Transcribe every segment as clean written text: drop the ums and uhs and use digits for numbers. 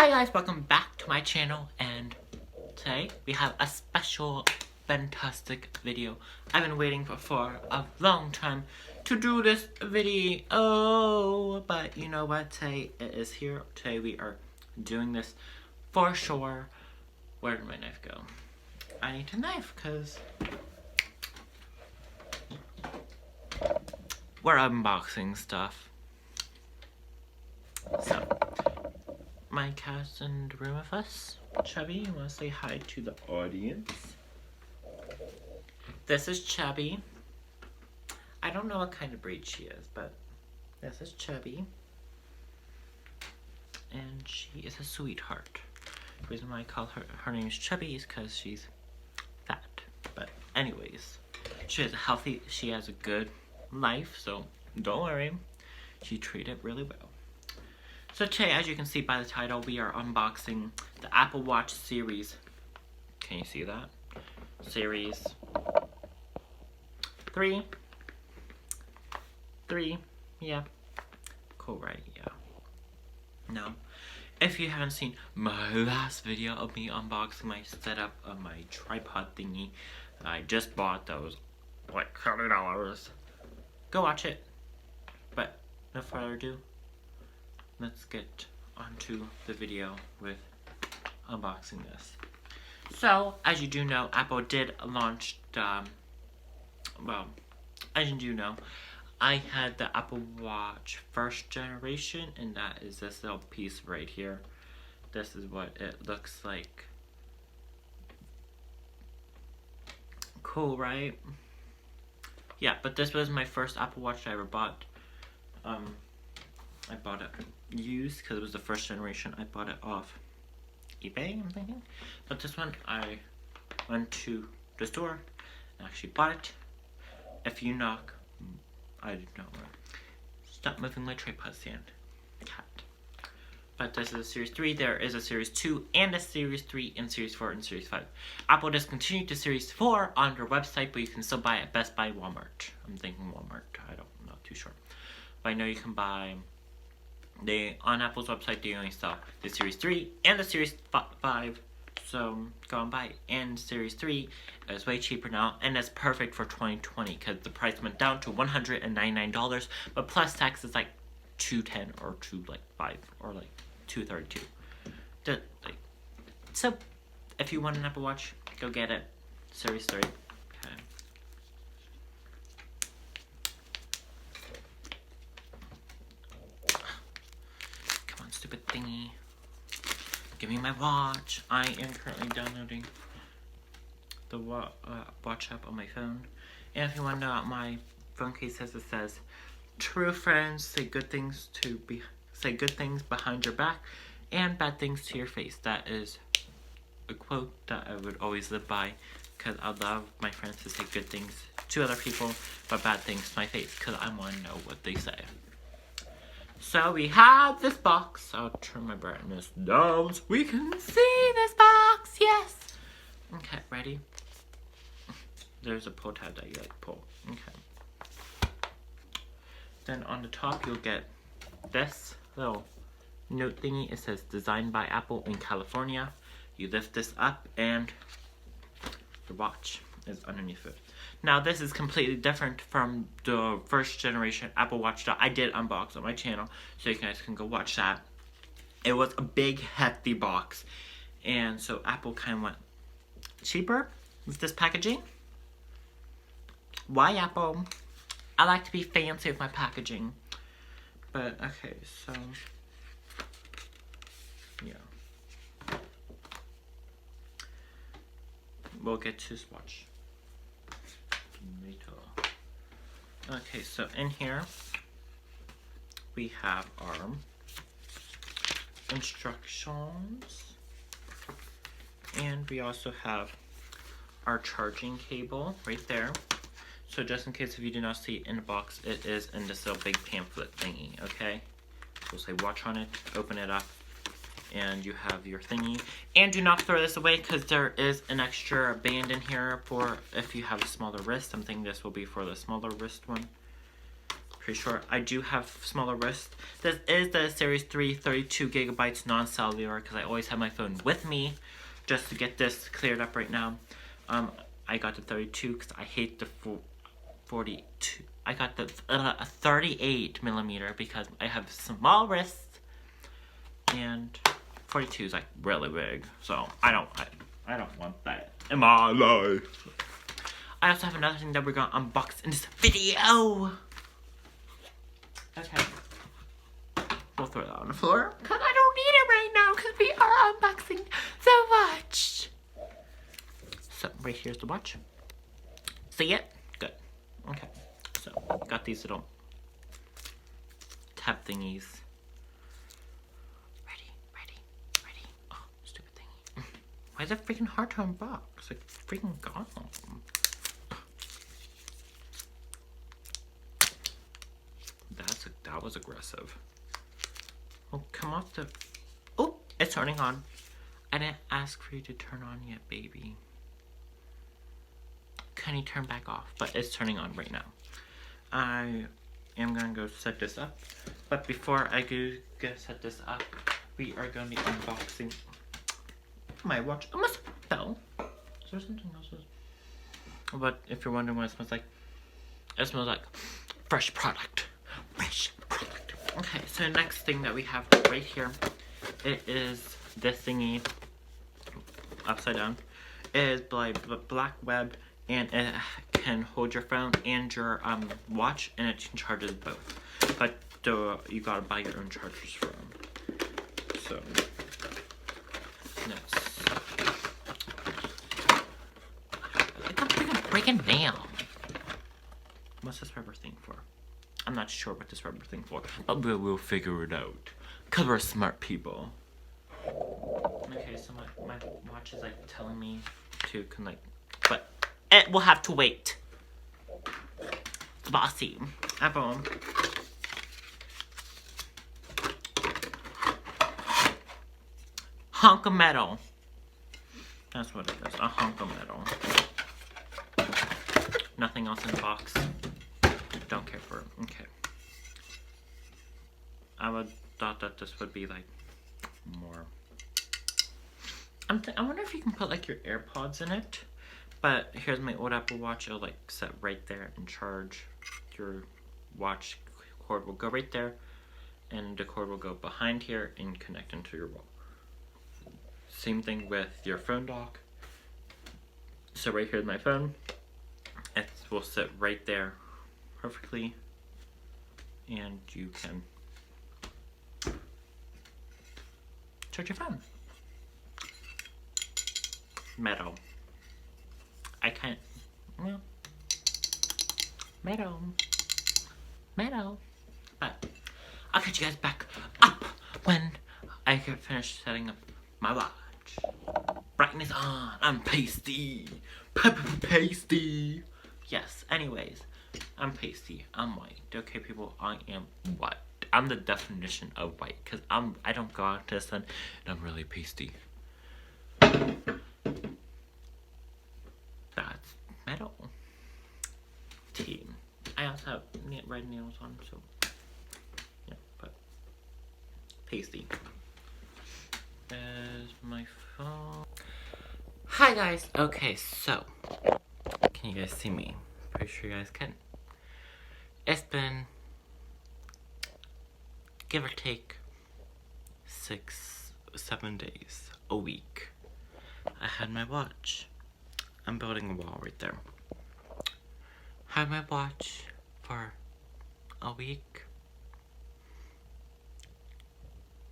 Hi guys, welcome back to my channel, and today we have a special fantastic video. I've been waiting for a long time to do this video, but you know what, today it is here. Today we are doing this for sure. Where did my knife go? I need a knife because we're unboxing stuff. So my cat's in the room with us. Chubby, you want to say hi to the audience? This is Chubby. I don't know what kind of breed she is, but this is Chubby. And she is a sweetheart. The reason why I call her name is Chubby is because she's fat. But anyways, she has a good life, so don't worry. She treated really well. So today, as you can see by the title, we are unboxing the Apple Watch series. Can you see that? Series 3. Yeah. Cool, right? Yeah. Now, if you haven't seen my last video of me unboxing my setup of my tripod thingy that I just bought, that was like $100, go watch it. But no further ado, let's get onto the video with unboxing this. So, as you do know, Apple did launch, well, as you do know, I had the Apple Watch first generation, and that is this little piece right here. This is what it looks like. Cool, right? Yeah, but this was my first Apple Watch I ever bought. I bought it used because it was the first generation. I bought it off eBay, I'm thinking. But this one, I went to the store and actually bought it. If you knock, I don't know. Stop moving my tripod stand. Cat. But this is a Series 3. There is a Series 2 and a Series 3 and Series 4 and Series 5. Apple discontinued the Series 4 on their website, but you can still buy it at Best Buy, Walmart. I'm thinking Walmart. I'm not too sure. But I know you can buy... on Apple's website, they only sell the Series 3 and the Series 5. So go and buy it. And Series 3 is way cheaper now, and it's perfect for 2020 because the price went down to $199, but plus tax is like $210 or $205 or like $232. So if you want an Apple Watch, go get it. Series 3. Okay. Stupid thingy. Give me my watch. I am currently downloading the watch app on my phone. And if you want to know what my phone case says, it says, "True friends say good things behind your back and bad things to your face." That is a quote that I would always live by, because I love my friends to say good things to other people, but bad things to my face, because I want to know what they say. So we have this box. I'll turn my brightness down so we can see this box. Yes. Okay, ready? There's a pull tab that you pull. Okay. Then on the top you'll get this little note thingy. It says designed by Apple in California. You lift this up and the watch is underneath it. Now, this is completely different from the first generation Apple Watch that I did unbox on my channel, so you guys can go watch that. It was a big, hefty box, and so Apple kind of went cheaper with this packaging. Why, Apple? I like to be fancy with my packaging. But, okay, so, yeah. We'll get to this watch. Okay, so in here we have our instructions, and we also have our charging cable right there. So just in case if you did not see it in the box, it is in this little big pamphlet thingy, okay? It'll say watch on it, open it up, and you have your thingy. And do not throw this away because there is an extra band in here for if you have a smaller wrist. I'm thinking this will be for the smaller wrist one. Pretty sure. I do have smaller wrists. This is the Series 3 32GB non-cellular because I always have my phone with me. Just to get this cleared up right now. I got the 32 because I hate the 42. I got the 38mm because I have small wrists. And 42 is like really big. So I don't want that in my life. I also have another thing that we're gonna unbox in this video. Okay. We'll throw that on the floor. Because I don't need it right now because we are unboxing the watch. So, right here's the watch. See it? Good. Okay. So, got these little tab thingies. Ready. Oh, stupid thingy. Why is it freaking hard to unbox? Like, freaking gone. That was aggressive. Oh, come off the... Oh, it's turning on. I didn't ask for you to turn on yet, baby. Can you turn back off? But it's turning on right now. I am gonna go set this up. But before I go set this up, we are gonna be unboxing my watch. It almost fell. Is there something else? But if you're wondering what it smells like fresh product. Okay, so next thing that we have right here, it is this thingy, upside down. It is black web, and it can hold your phone and your watch, and it charges both. But you gotta buy your own chargers for them. So, next. Like I'm freaking nail. What's this rubber thing for? I'm not sure what this rubber thing for, but we'll figure it out. Cause we're smart people. Okay, so my watch is like telling me to connect, but it will have to wait. It's bossy. Apple. Hunk of metal. That's what it is. A hunk of metal. Nothing else in the box. Don't care for it. Okay. I thought that this would be like more. I wonder if you can put like your AirPods in it. But here's my old Apple Watch. It'll like set right there and charge. Your watch cord will go right there, and the cord will go behind here and connect into your wall. Same thing with your phone dock. So right here's my phone. It will sit right there perfectly, and you can charge your phone. Metal. I can't. Well, metal. But I'll catch you guys back up when I get finished setting up my watch. Brightness on. I'm pasty. Pasty. Yes. Anyways. I'm pasty. I'm white. Okay, people, I am white. I'm the definition of white because I don't go out to the sun and I'm really pasty. That's metal. Tea. I also have red nails on, so yeah, but pasty. There's my phone. Hi guys. Okay, so can you guys see me? Pretty sure you guys can. It's been, give or take, 6-7 days, a week. I had my watch. I'm building a wall right there. Had my watch for a week.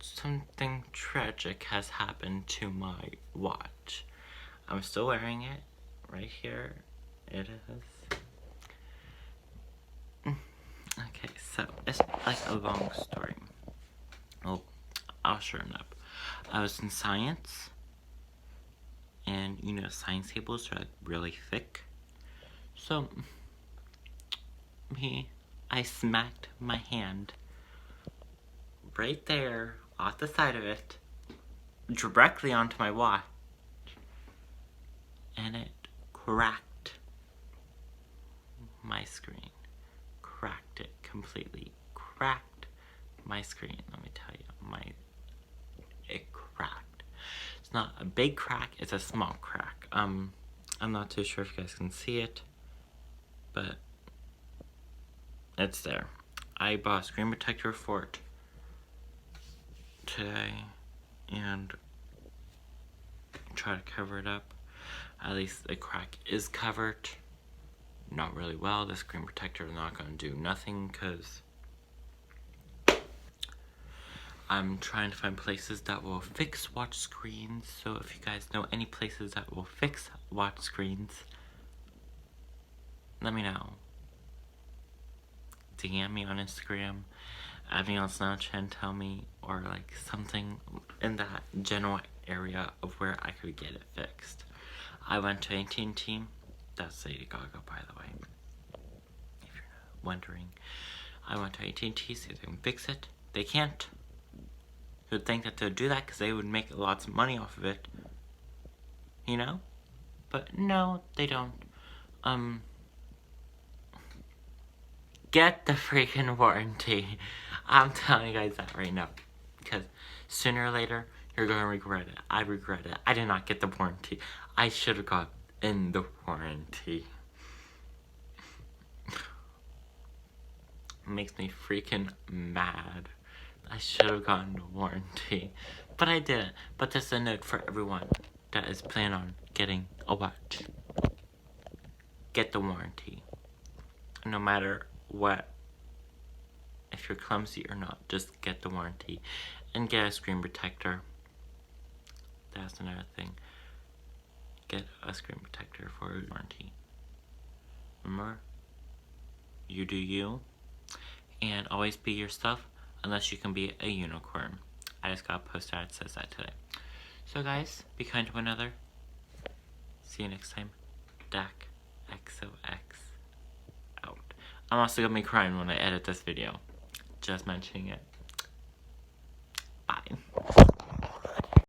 Something tragic has happened to my watch. I'm still wearing it. Right here. It is. Okay, so it's like a long story. Oh, I'll shorten up. I was in science, and you know, science tables are like really thick. So, I smacked my hand right there off the side of it, directly onto my watch, and it cracked my screen. cracked it completely. Cracked my screen, let me tell you. It cracked. It's not a big crack, it's a small crack. I'm not too sure if you guys can see it, but it's there. I bought a screen protector for it today and try to cover it up. At least the crack is covered. Not really well. The screen protector is not going to do nothing because I'm trying to find places that will fix watch screens. So if you guys know any places that will fix watch screens, let me know. DM me on Instagram, add me on Snapchat and tell me, or like something in that general area of where I could get it fixed. I went to AT&T. That's Lady Gaga, by the way. If you're not wondering, I went to AT&T, see if they can fix it. They can't. You would think that they'd do that because they would make lots of money off of it. You know? But no, they don't. Get the freaking warranty. I'm telling you guys that right now. Because sooner or later, you're going to regret it. I regret it. I did not get the warranty. I should have gotten the warranty. Makes me freaking mad. I should have gotten the warranty. But I didn't. But that's a note for everyone that is planning on getting a watch. Get the warranty. No matter what, if you're clumsy or not, just get the warranty and get a screen protector. That's another thing. Get a screen protector for a warranty. Remember, you do you, and always be yourself unless you can be a unicorn. I just got a post that says that today. So guys, be kind to one another. See you next time. Dak XOX. I'm also gonna be crying when I edit this video. Just mentioning it.